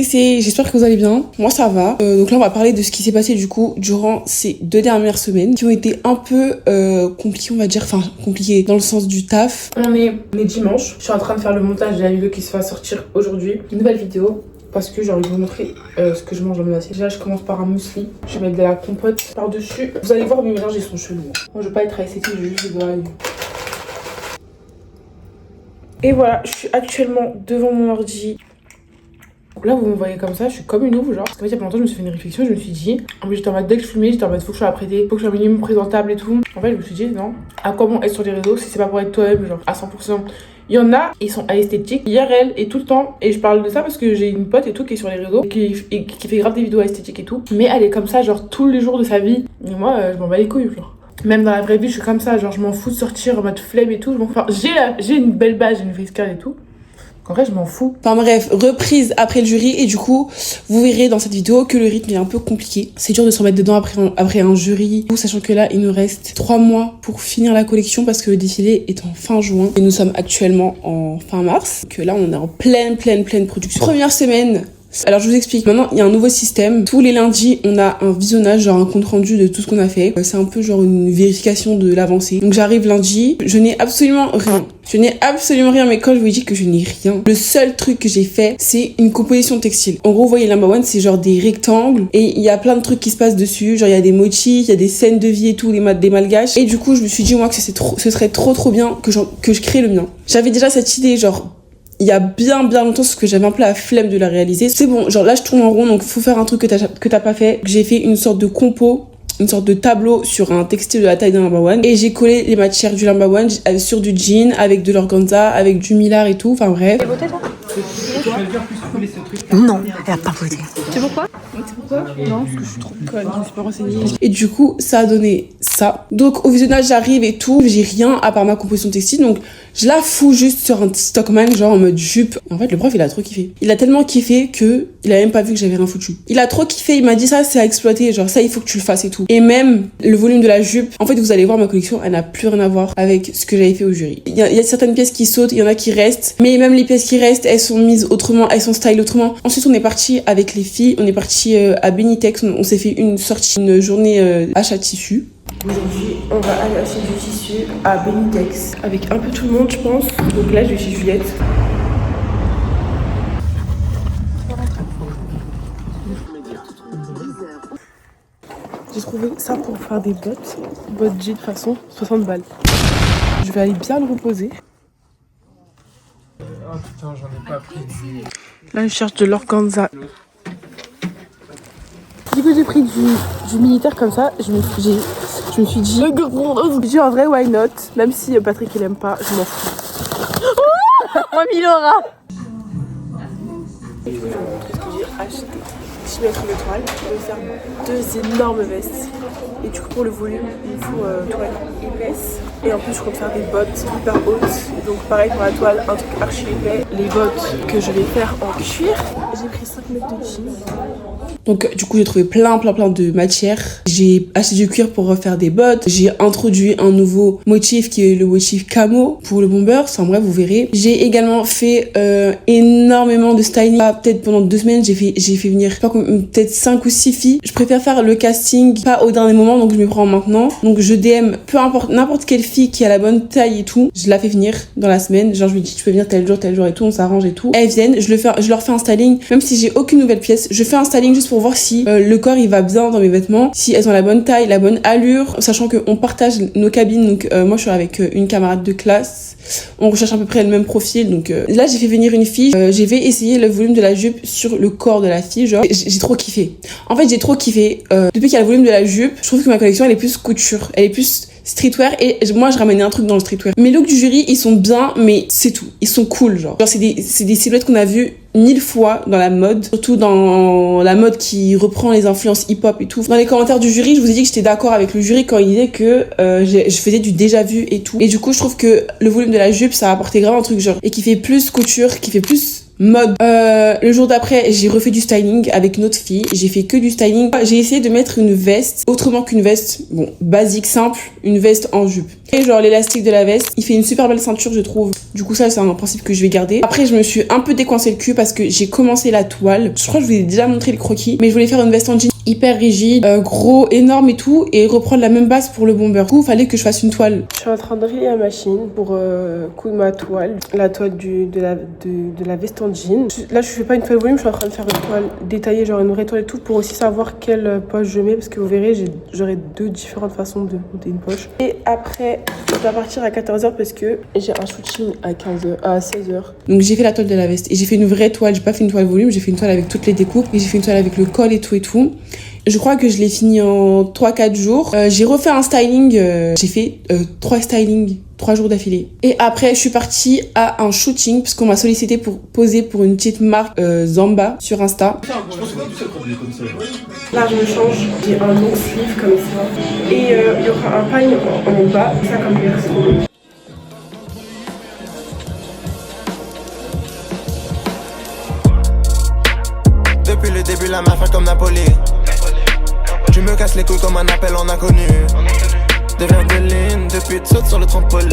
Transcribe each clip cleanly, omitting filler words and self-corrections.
j'espère que vous allez bien. Moi ça va. Donc là on va parler de ce qui s'est passé du coup durant ces 2 dernières semaines qui ont été un peu compliquées on va dire, enfin compliquées dans le sens du taf. On est dimanche, je suis en train de faire le montage de la vidéo qui se va sortir aujourd'hui. Une nouvelle vidéo parce que j'ai envie de vous montrer ce que je mange dans mon assiette. Déjà je commence par un muesli, je vais mettre de la compote par dessus. Vous allez voir mes mélanges ils sont chelous. Moi je veux pas être esthétique, je veux juste des doigts. Et voilà, je suis actuellement devant mon ordi. Donc là, vous me voyez comme ça, je suis comme une ouf, genre. Parce qu'en fait, il y a pas longtemps, je me suis fait une réflexion, je me suis dit. En fait, j'étais en mode, dès que je filmais, j'étais en mode, faut que je sois apprêtée, faut que je sois minimum présentable et tout. En fait, je me suis dit, non, à quoi bon être sur les réseaux si c'est pas pour être toi-même, genre, à 100%. Il y en a, ils sont à esthétique, IRL et tout le temps. Et je parle de ça parce que j'ai une pote et tout qui est sur les réseaux et qui fait grave des vidéos esthétiques et tout. Mais elle est comme ça, genre, tous les jours de sa vie. Et moi, je m'en bats les couilles, genre. Même dans la vraie vie, je suis comme ça, genre, je m'en fous de sortir en mode flemme et tout. Enfin, j'ai une belle base, j'ai une face et tout. En vrai, je m'en fous. Enfin bref, reprise après le jury et du coup, vous verrez dans cette vidéo que le rythme est un peu compliqué. C'est dur de se remettre dedans après un jury, sachant que là, il nous reste 3 mois pour finir la collection parce que le défilé est en fin juin et nous sommes actuellement en fin mars. Donc là, on est en pleine production. Première semaine. Alors je vous explique, maintenant il y a un nouveau système. Tous les lundis on a un visionnage, genre un compte rendu de tout ce qu'on a fait. C'est un peu genre une vérification de l'avancée. Donc j'arrive lundi, je n'ai absolument rien. Mais quand je vous dis que je n'ai rien, le seul truc que j'ai fait c'est une composition textile. En gros vous voyez number one, c'est genre des rectangles et il y a plein de trucs qui se passent dessus. Genre il y a des motifs, il y a des scènes de vie et tout, des malgaches. Et du coup je me suis dit moi que ce serait trop bien que je crée le mien. J'avais déjà cette idée genre il y a bien longtemps, parce que j'avais un peu la flemme de la réaliser. C'est bon, genre là je tourne en rond, donc faut faire un truc que t'as pas fait. J'ai fait une sorte de compo, une sorte de tableau sur un textile de la taille d'un number one. Et j'ai collé les matières du number one sur du jean, avec de l'organza, avec du millard et tout, enfin bref. T'as voté toi? Non, elle a pas voté. C'est pourquoi? Non, parce que je suis trop conne, je me suis pas renseignée. Et du coup, ça a donné ça. Donc au visionnage, j'arrive et tout, j'ai rien à part ma composition textile, donc je la fous juste sur un Stockman, genre en mode jupe. En fait, le prof, il a trop kiffé. Il a tellement kiffé que il a même pas vu que j'avais rien foutu. Il a trop kiffé, il m'a dit ça, c'est à exploiter, genre ça, il faut que tu le fasses et tout. Et même le volume de la jupe, en fait, vous allez voir ma collection, elle n'a plus rien à voir avec ce que j'avais fait au jury. Il y a certaines pièces qui sautent, il y en a qui restent, mais même les pièces qui restent, elles sont mises autrement, elles sont style autrement. Ensuite, on est parti avec les filles, on est parti à Benitex, on s'est fait une journée achat tissu. Aujourd'hui, on va aller acheter du tissu à Benitex avec un peu tout le monde, je pense. Donc là, je vais chez Juliette. J'ai trouvé ça pour faire des bottes jean de façon 60 balles. Je vais aller bien le reposer. Oh putain, j'en ai pas pris. Là, je cherche de l'organza. Du coup, j'ai pris du militaire comme ça. Je me suis dit, en vrai, why not? Même si Patrick il aime pas, je m'en fous. Moi, Milora. Et du coup, je vais vous montrer ce que j'ai acheté. 10 mètres de toile. Je vais faire 2 énormes vestes. Et du coup, pour le volume, il faut toile épaisse. Et en plus, je compte faire des bottes hyper hautes. Donc, pareil pour la toile, un truc archi épais. Les bottes que je vais faire en cuir. J'ai pris 5 mètres de jean. Donc du coup j'ai trouvé plein de matières. J'ai acheté du cuir pour refaire des bottes. J'ai introduit un nouveau motif qui est le motif camo pour le bomber. Enfin bref, vous verrez. J'ai également fait énormément de styling. Peut-être pendant 2 semaines j'ai fait venir peut-être 5 ou 6 filles. Je préfère faire le casting pas au dernier moment, donc je me prends maintenant. Donc je DM peu importe n'importe quelle fille qui a la bonne taille et tout. Je la fais venir dans la semaine. Genre je lui dis tu peux venir tel jour et tout. On s'arrange et tout. Elles viennent. Je leur fais un styling. Même si j'ai aucune nouvelle pièce, je fais un styling juste pour voir si le corps il va bien dans mes vêtements, si elles ont la bonne taille, la bonne allure, sachant qu'on partage nos cabines. Donc moi je suis avec une camarade de classe, on recherche à peu près le même profil. Donc là j'ai fait venir une fille, j'ai fait essayer le volume de la jupe sur le corps de la fille. Genre j'ai trop kiffé. En fait j'ai trop kiffé. Depuis qu'il y a le volume de la jupe, je trouve que ma collection elle est plus couture, elle est plus streetwear, et moi je ramenais un truc dans le streetwear. Mes looks du jury ils sont bien, mais c'est tout, ils sont cool, genre c'est des silhouettes qu'on a vues 1000 fois dans la mode, surtout dans la mode qui reprend les influences hip-hop et tout. Dans les commentaires du jury, je vous ai dit que j'étais d'accord avec le jury quand il disait que je faisais du déjà vu et tout. Et du coup, je trouve que le volume de la jupe, ça a apporté grave un truc genre, et qui fait plus couture, qui fait plus mode. Le jour d'après, j'ai refait du styling avec une autre fille. J'ai fait que du styling. J'ai essayé de mettre une veste autrement qu'une veste, bon, basique, simple, une veste en jupe. Et genre l'élastique de la veste, il fait une super belle ceinture, je trouve. Du coup, ça, c'est un principe que je vais garder. Après, je me suis un peu décoincé le cul parce que j'ai commencé la toile. Je crois que je vous ai déjà montré le croquis, mais je voulais faire une veste en jean hyper rigide, gros, énorme et tout, et reprendre la même base pour le bomber. Du coup, il fallait que je fasse une toile. Je suis en train de relier la machine pour coudre ma toile, la toile de la veste en jean. Là, je fais pas une toile volume, je suis en train de faire une toile détaillée, genre une vraie toile et tout, pour aussi savoir quelle poche je mets, parce que vous verrez, j'aurai 2 différentes façons de monter une poche. Et après, je dois partir à 14h parce que j'ai un shooting à 16h. Donc j'ai fait la toile de la veste et j'ai fait une vraie toile, j'ai pas fait une toile volume, j'ai fait une toile avec toutes les découpes et j'ai fait une toile avec le col et tout. Je crois que je l'ai fini en 3-4 jours. J'ai refait un styling, j'ai fait 3 stylings, 3 jours d'affilée. Et après, je suis partie à un shooting parce qu'on m'a sollicité pour poser pour une petite marque Zamba sur Insta. Là, je me change, j'ai un long sleeve comme ça. Et il y aura un pagne en bas, ça comme perso. Depuis le début, la main fait comme Napoli. Tu me casses les couilles comme un appel en inconnu. Deviens de ligne, depuis tu sautes sur le trampoline.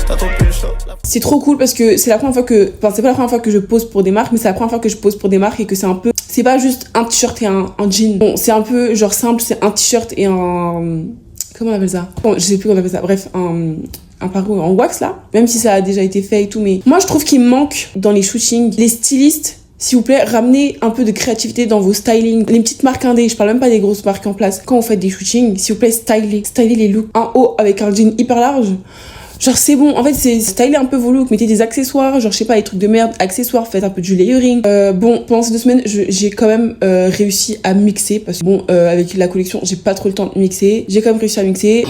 T'as trop plus le choix. C'est trop cool parce que c'est la première fois que... Enfin, c'est pas la première fois que je pose pour des marques, mais c'est la première fois que je pose pour des marques et que c'est un peu... C'est pas juste un t-shirt et un jean. Bon, c'est un peu genre simple, c'est un t-shirt et un... Comment on appelle ça? Bon, je sais plus comment on appelle ça. Bref, un parcours en wax là. Même si ça a déjà été fait et tout, mais... Moi, je trouve qu'il manque dans les shootings, les stylistes... S'il vous plaît, ramenez un peu de créativité dans vos stylings. Les petites marques indé, je parle même pas des grosses marques en place. Quand vous faites des shootings, s'il vous plaît, stylez les looks. Un haut avec un jean hyper large. Genre c'est bon, en fait c'est styler un peu vos looks, mettez des accessoires, genre je sais pas, des trucs de merde, accessoires, faites un peu du layering. Bon, pendant ces 2 semaines, j'ai quand même réussi à mixer, parce que bon, avec la collection, j'ai pas trop le temps de mixer. J'ai quand même réussi à mixer.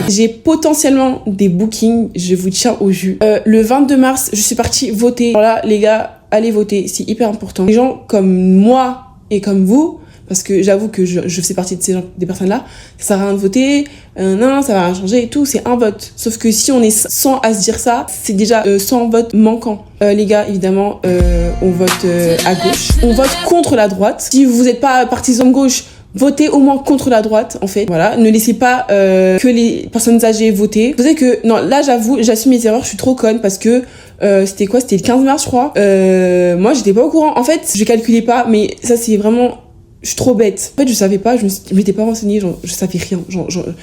J'ai potentiellement des bookings, je vous tiens au jus. Le 22 mars, je suis partie voter. Alors là, les gars, allez voter, c'est hyper important. Les gens comme moi et comme vous, parce que j'avoue que je fais partie de des personnes-là, ça sert à rien de voter, non, ça va rien changer et tout, c'est un vote. Sauf que si on est 100 à se dire ça, c'est déjà 100 votes manquants. Les gars, évidemment, on vote à gauche. On vote contre la droite. Si vous n'êtes pas partisan de gauche, votez au moins contre la droite, en fait. Voilà, ne laissez pas que les personnes âgées voter. Vous savez que, non, là, j'assume mes erreurs, je suis trop conne parce que c'était quoi? C'était le 15 mars, je crois. Moi, j'étais pas au courant. En fait, je calculais pas, mais ça, c'est vraiment... Je suis trop bête. En fait, je savais pas, je m'étais pas renseignée, genre, je savais rien.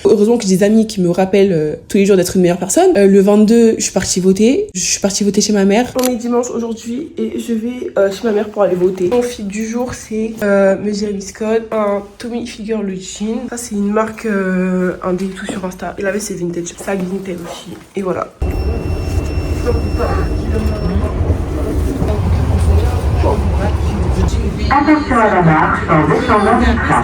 Heureusement que j'ai des amis qui me rappellent tous les jours d'être une meilleure personne. Le 22, je suis partie voter. Je suis partie voter chez ma mère. On est dimanche aujourd'hui et je vais chez ma mère pour aller voter. Mon fit du jour, c'est Jeremy Scott, un Tommy Hilfiger le jean. Ça, c'est une marque indé tout sur Insta. Et la veste, c'est vintage. Ça, vintage aussi. Et voilà. Attention à la marche en descendant du train.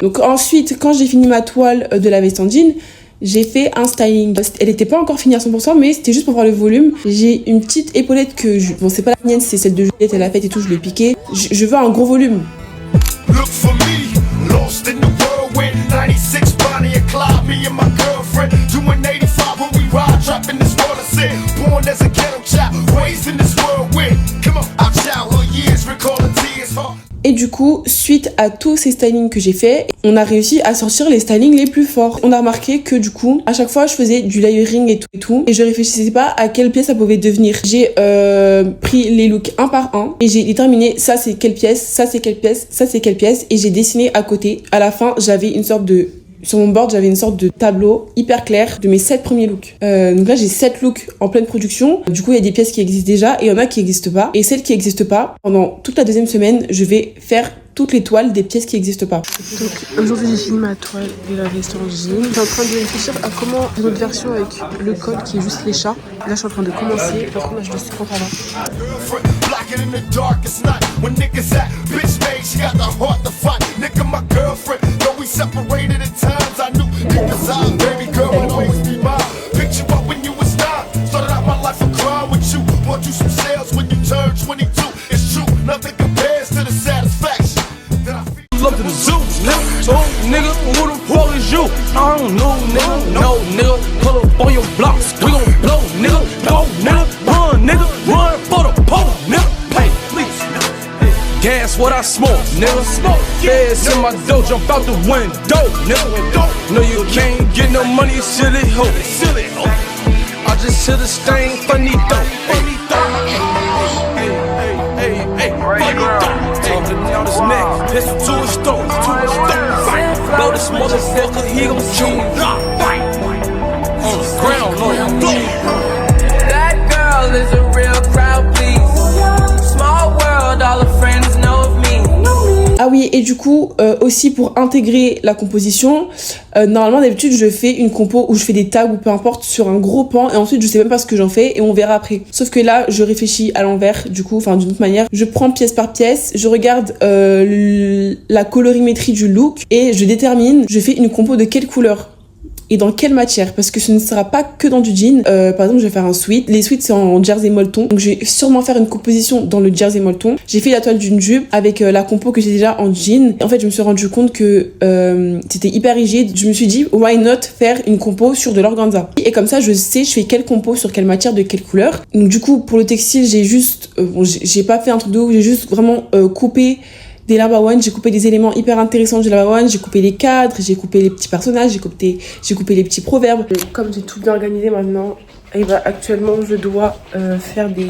Donc ensuite, quand j'ai fini ma toile de la veste en jean, j'ai fait un styling. Elle était pas encore finie à 100%, mais c'était juste pour voir le volume. J'ai une petite épaulette que bon, c'est pas la mienne, c'est celle de Juliette, elle l'a faite et tout, je l'ai piquée. Je veux un gros volume. Look for me, lost in the whirlwind. 96 Bonnie and Clyde, me and my girlfriend. Doing 85 when we ride, trapping this world of sin. Born as a ghetto child, raised in this whirlwind. Come on, our childhood years, recalling tears. Et du coup, suite à tous ces stylings que j'ai fait, on a réussi à sortir les stylings les plus forts. On a remarqué que du coup, à chaque fois, je faisais du layering et tout, et je réfléchissais pas à quelle pièce ça pouvait devenir. J'ai pris les looks un par un, et j'ai déterminé ça c'est quelle pièce, ça c'est quelle pièce, ça c'est quelle pièce, et j'ai dessiné à côté. À la fin, j'avais une sorte de Sur mon board, j'avais une sorte de tableau hyper clair de mes 7 premiers looks. Donc là, j'ai 7 looks en pleine production. Du coup, il y a des pièces qui existent déjà et il y en a qui n'existent pas. Et celles qui n'existent pas, pendant toute la deuxième semaine, je vais faire toutes les toiles des pièces qui n'existent pas. Donc aujourd'hui, j'ai fini ma toile de la veste en jean. Je suis en train de réfléchir à comment une autre version avec le col qui est juste les chats. Là, je suis en train de commencer. Par contre, là, je le suis contre avant. Up to the zoo, nigga. Oh, nigga, who the fuck is you? I don't know, nigga. No, nigga. Pull up on your blocks. We gon' blow, nigga. Go, nigga. Run, nigga. Run for the pole, nigga. Hey, please, nigga. Gas what I smoke, nigga. Feds in my dough, jump out the window, nigga. No, you can't get no money, silly hoe. I just hit a stain, funny dough. Funny on his neck, pistol to his throat, blow this motherfucker, he gon' shoot. On the ground, on the floor. That girl is a real crowd, please. Small world, all her friends know of me. Ah oui, et du coup, aussi pour intégrer la composition, normalement d'habitude je fais une compo où je fais des tags ou peu importe sur un gros pan et ensuite je sais même pas ce que j'en fais et on verra après. Sauf que là, je réfléchis à l'envers, du coup, enfin d'une autre manière. Je prends pièce par pièce, je regarde la colorimétrie du look et je détermine, je fais une compo de quelle couleur et dans quelle matière, parce que ce ne sera pas que dans du jean. Par exemple, je vais faire un sweat. Les sweats c'est en jersey molleton, donc je vais sûrement faire une composition dans le jersey molleton. J'ai fait la toile d'une jupe avec la compo que j'ai déjà en jean. Et en fait, je me suis rendu compte que c'était hyper rigide. Je me suis dit, why not faire une compo sur de l'organza. Et comme ça, je sais, je fais quelle compo sur quelle matière, de quelle couleur. Donc du coup, pour le textile, j'ai juste, j'ai pas fait un truc de ouf, j'ai juste vraiment coupé des Number One, j'ai coupé des éléments hyper intéressants du Number One, j'ai coupé les cadres, j'ai coupé les petits personnages, j'ai coupé les petits proverbes. Comme j'ai tout bien organisé maintenant, et bah actuellement je dois faire des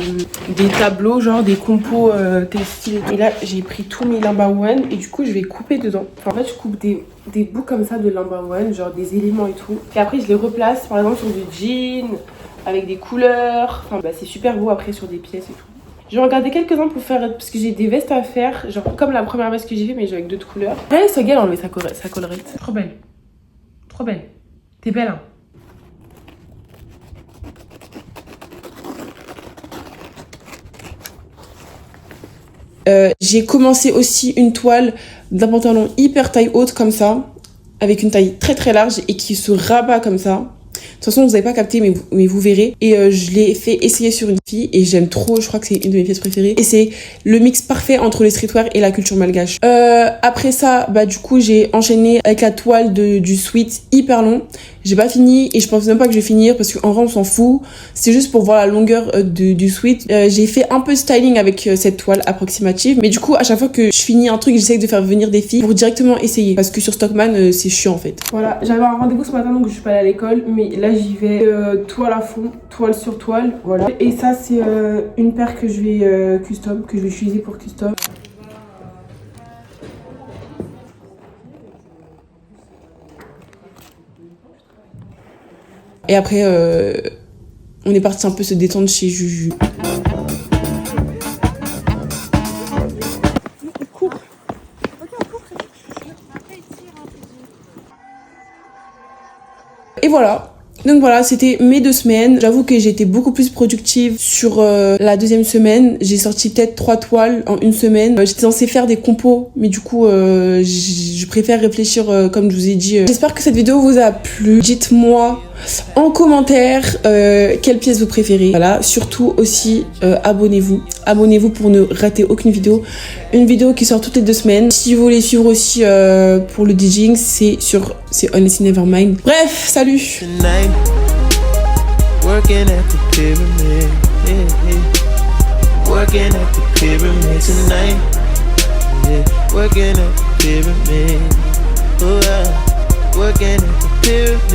tableaux, genre des compos textiles. Et là j'ai pris tous mes Number One et du coup je vais couper dedans. Enfin, en fait je coupe des bouts comme ça de Number One, genre des éléments et tout. Et après je les replace par exemple sur du jean, avec des couleurs. Enfin bah c'est super beau après sur des pièces et tout. Je vais regarder quelques-uns pour faire, parce que j'ai des vestes à faire, genre comme la première veste que j'ai fait, mais avec d'autres couleurs. Regardez ce gars enlever sa collerette. Trop belle. Trop belle. T'es belle, hein. J'ai commencé aussi une toile d'un pantalon hyper taille haute comme ça, avec une taille très très large et qui se rabat comme ça. De toute façon, vous n'avez pas capté, mais vous verrez. Et je l'ai fait essayer sur une fille et j'aime trop. Je crois que c'est une de mes pièces préférées. Et c'est le mix parfait entre le streetwear et la culture malgache. Après ça, bah du coup, j'ai enchaîné avec la toile du sweat hyper long. J'ai pas fini et je pense même pas que je vais finir parce qu'en vrai, on s'en fout. C'est juste pour voir la longueur du sweat. J'ai fait un peu de styling avec cette toile approximative. Mais du coup, à chaque fois que je finis un truc, j'essaie de faire venir des filles pour directement essayer. Parce que sur Stockman, c'est chiant en fait. Voilà, j'avais un rendez-vous ce matin donc je suis pas allée à l'école. Mais là, j'y vais toile à fond, toile sur toile. Voilà. Et ça, c'est une paire que je vais custom, que je vais utiliser pour custom. Et après, on est parti un peu se détendre chez Juju. Et voilà. Donc voilà, c'était mes 2 semaines. J'avoue que j'ai été beaucoup plus productive sur la deuxième semaine. J'ai sorti peut-être 3 toiles en une semaine. J'étais censée faire des compos, mais du coup, je préfère réfléchir comme je vous ai dit. J'espère que cette vidéo vous a plu. Dites-moi en commentaire quelle pièce vous préférez. Voilà, surtout aussi abonnez-vous. Abonnez-vous pour ne rater aucune vidéo. Une vidéo qui sort toutes les 2 semaines. Si vous voulez suivre aussi pour le DJing, c'est Honestly Nevermind. Bref, salut. Tonight, working at the pyramid, working at the pyramid tonight, working at the pyramid, working at the pyramid.